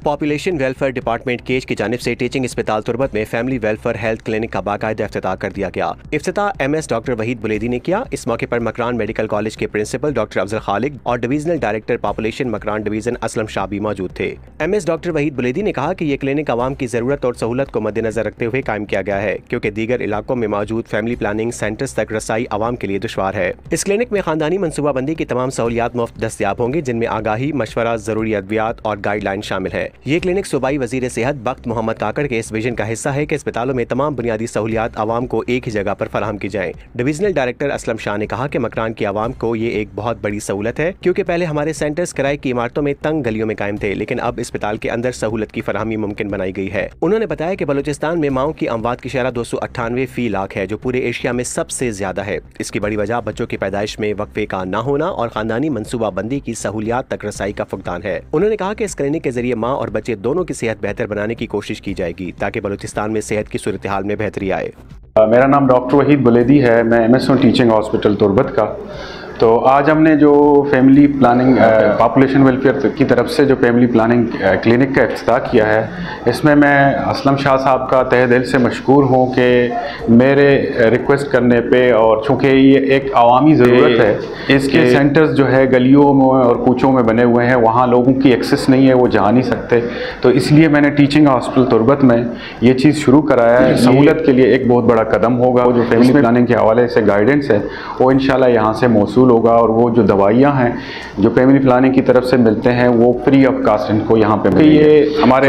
Population welfare department cage की जानिब से टीचिंग अस्पताल तुर्बत में फैमिली वेलफेयर हेल्थ क्लिनिक का बाकायदा इफ्तिताह कर दिया गया। इफ्तिताह MS डॉक्टर वहीद बुलेदी ने किया। इस मौके पर मकरान मेडिकल कॉलेज के प्रिंसिपल डॉक्टर अफजल खालिक और divisional director population Makran division Aslam Shah भी मौजूद थे। MS डॉक्टर वहीद बुलेदी ने कहा कि ये क्लिनिक आवाम की जरूरत और सहूलत को मद्देनजर रखते हुए कायम किया गया है, क्योंकि दीगर इलाकों में मौजूद फैमिली प्लानिंग सेंटर्स तक रसाई आवाम के लिए दुश्वार है। इस क्लिनिक में खानदानी मनसूबाबंदी की तमाम सहूलियात मुफ्त दस्तयाब होंगी, जिनमें आगाही, मशवरा, जरूरी अद्वियात और गाइडलाइन शामिल है। ये क्लिनिक सूबाई वजीर सेहत बख्त मोहम्मद काकड़ के इस विजन का हिस्सा है कि अस्पतालों में तमाम बुनियादी सहूलियात आवाम को एक ही जगह पर फराहम की जाएं। डिवीजनल डायरेक्टर असलम शाह ने कहा कि मकरान की आवाम को ये एक बहुत बड़ी सहूलत है, क्योंकि पहले हमारे सेंटर्स किराए की इमारतों में तंग गलियों में कायम थे, लेकिन अब अस्पताल के अंदर सहूलत की फराहमी मुमकिन बनाई गई है। उन्होंने बताया कि बलूचिस्तान में माओं की अमवात की शरह 298 फी लाख है, जो पूरे एशिया में सबसे ज्यादा है। इसकी बड़ी वजह बच्चों की पैदाइश में वक्फे का न होना और खानदानी मनसूबाबंदी की सहूलियात तक रसाई का फुकदान है। उन्होंने कहा कि इस क्लिनिक के जरिए माँ और बच्चे दोनों की सेहत बेहतर बनाने की कोशिश की जाएगी, ताकि बलूचिस्तान में सेहत की सूरत हाल में बेहतरी आए। मेरा नाम डॉक्टर वहीद बुलेदी है। मैं MS टीचिंग हॉस्पिटल तुर्बत का। तो आज हमने जो फैमिली प्लानिंग पॉपुलेशन वेलफेयर की तरफ से जो फैमिली प्लानिंग क्लिनिक का इफ्तिताह किया है, इसमें मैं असलम शाह साहब का तहे दिल से मशकूर हूँ कि मेरे रिक्वेस्ट करने पे, और चूँकि ये एक अवामी ज़रूरत है, इसके सेंटर्स जो है गलियों में और कूचों में बने हुए हैं, वहाँ लोगों की एक्सेस नहीं है, वो जा नहीं सकते। तो इसलिए मैंने टीचिंग हॉस्पिटल तुर्बत में ये चीज़ शुरू कराया है। सहूलत के लिए एक बहुत बड़ा कदम होगा। जो फैमिली प्लानिंग के हवाले से गाइडेंस है वो इंशाल्लाह यहाँ से मौसूल होगा, और वो जो दवाइयाँ हैं जो फैमिली प्लानिंग की तरफ से मिलते हैं वो फ्री ऑफ कास्ट इनको यहाँ पे मिलेंगे। ये हमारे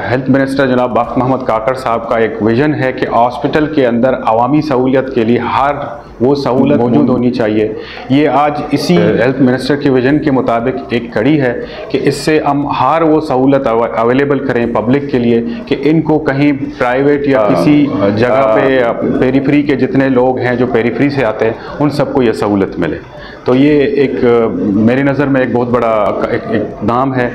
हेल्थ मिनिस्टर जनाब बख्त मोहम्मद काकड़ साहब का एक विजन है कि हॉस्पिटल के अंदर अवामी सहूलियत के लिए हर वो सहूलत मौजूद होनी चाहिए। ये आज इसी हेल्थ मिनिस्टर के विजन के मुताबिक एक कड़ी है कि इससे हम हर वो सहूलत अवेलेबल करें पब्लिक के लिए कि इनको कहीं प्राइवेट या किसी जगह पे पेरीफ्री के जितने लोग हैं जो पेरीफ्री से आते हैं उन सबको ये सहूलत मिले। तो ये एक मेरी नज़र में एक बहुत बड़ा एक नाम है।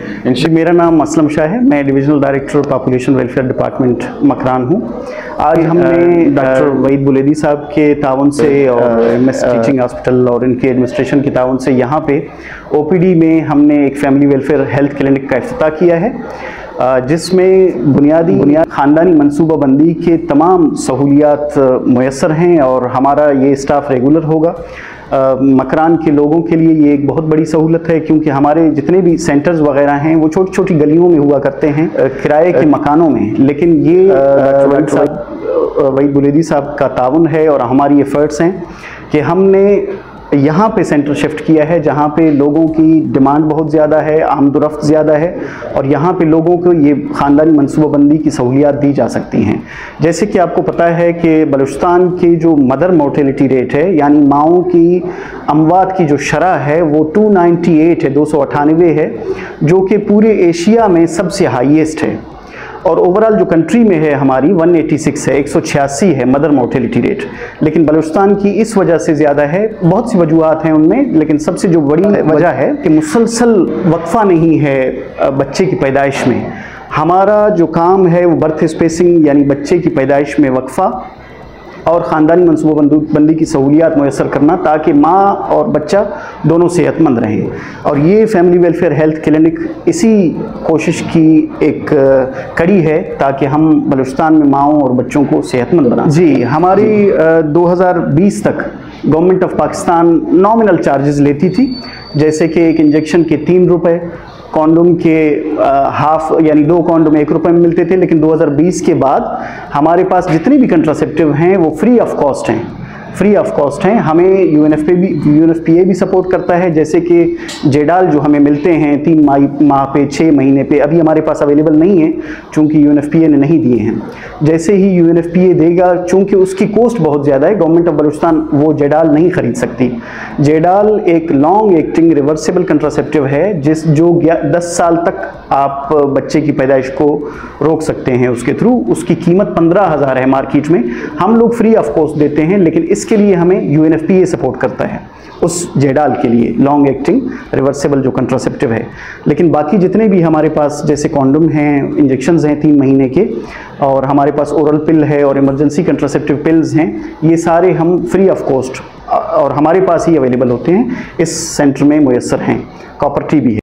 मेरा नाम असलम शाह है। मैं divisional director population welfare department Makran हूँ। आज हमने डॉक्टर वहीद बुलेदी साहब के ताउन से और MS टीचिंग हॉस्पिटल और इनके एडमिनिस्ट्रेशन के ताउन से यहाँ पे OPD में हमने एक फैमिली वेलफेयर हेल्थ क्लिनिक का इफ्तिताह किया है, जिसमें बुनियादी ख़ानदानी मनसूबाबंदी के तमाम सहूलियात मुयस्सर हैं, और हमारा ये स्टाफ रेगुलर होगा। मकरान के लोगों के लिए ये एक बहुत बड़ी सहूलत है, क्योंकि हमारे जितने भी सेंटर्स वगैरह हैं वो छोटी छोटी गलियों में हुआ करते हैं, किराए के मकानों में। लेकिन ये वहीद बुलेदी साहब का ताउन है और हमारी एफर्ट्स हैं कि हमने यहाँ पे सेंटर शिफ्ट किया है, जहाँ पे लोगों की डिमांड बहुत ज़्यादा है, आमदोरफ्त ज़्यादा है, और यहाँ पे लोगों को ये ख़ानदानी मनसूबाबंदी की सहूलियात दी जा सकती हैं। जैसे कि आपको पता है कि बलूचिस्तान की जो मदर मोर्टेलिटी रेट है, यानी माओं की अमवात की जो शरह है वो 298 है, 298 है, जो कि पूरे एशिया में सबसे हाईएस्ट है। और ओवरऑल जो कंट्री में है हमारी 186 है, 186 है मदर मोर्टेलिटी रेट। लेकिन बलूचिस्तान की इस वजह से ज़्यादा है, बहुत सी वजूहत हैं उनमें, लेकिन सबसे जो बड़ी वजह है कि मुसलसल वक्फा नहीं है बच्चे की पैदाइश में। हमारा जो काम है वो बर्थ स्पेसिंग, यानी बच्चे की पैदाइश में वक्फा और ख़ानदानी मनसूबाबंदी की सहूलियात मुयस्सर करना, ताकि माँ और बच्चा दोनों सेहतमंद रहें। और ये फैमिली वेलफेयर हेल्थ क्लिनिक इसी कोशिश की एक कड़ी है, ताकि हम बलूचिस्तान में माँओं और बच्चों को सेहतमंद बनाएं। जी, हमारी 2020 तक government of Pakistan nominal charges लेती थी, जैसे कि एक इंजेक्शन के 3 रुपये, कॉन्डोम के हाफ यानी 2 कॉन्डोम 1 रुपये में मिलते थे। लेकिन 2020 के बाद हमारे पास जितने भी कंट्रासेप्टिव हैं वो फ्री ऑफ कॉस्ट हैं, फ्री ऑफ कॉस्ट हैं। हमें UNFPA भी सपोर्ट करता है, जैसे कि जेडाल जो हमें मिलते हैं 3 माह पे, 6 महीने पे, अभी हमारे पास अवेलेबल नहीं है चूँकि UNFPA ने नहीं दिए हैं। जैसे ही UNFPA देगा, चूँकि उसकी कॉस्ट बहुत ज़्यादा है, गवर्नमेंट ऑफ बलूचिस्तान वो जेडाल नहीं ख़रीद सकती। जेडाल एक लॉन्ग एक्टिंग रिवर्सिबल कंट्रासेप्टिव है, जो 10 साल तक आप बच्चे की पैदाइश को रोक सकते हैं उसके थ्रू। उसकी कीमत 15,000 है मार्केट में, हम लोग फ्री ऑफ कॉस्ट देते हैं, लेकिन इसके लिए हमें UNFPA सपोर्ट करता है उस जेडाल के लिए, लॉन्ग एक्टिंग रिवर्सिबल जो कंट्रासेप्टिव है। लेकिन बाकी जितने भी हमारे पास जैसे कॉन्डोम हैं, इंजेक्शंस हैं 3 महीने के, और हमारे पास ओरल पिल है और इमरजेंसी कंट्रासेप्टिव पिल्स हैं, ये सारे हम फ्री ऑफ कॉस्ट और हमारे पास ही अवेलेबल होते हैं, इस सेंटर में मुयस्सर हैं। कॉपर टी भी है।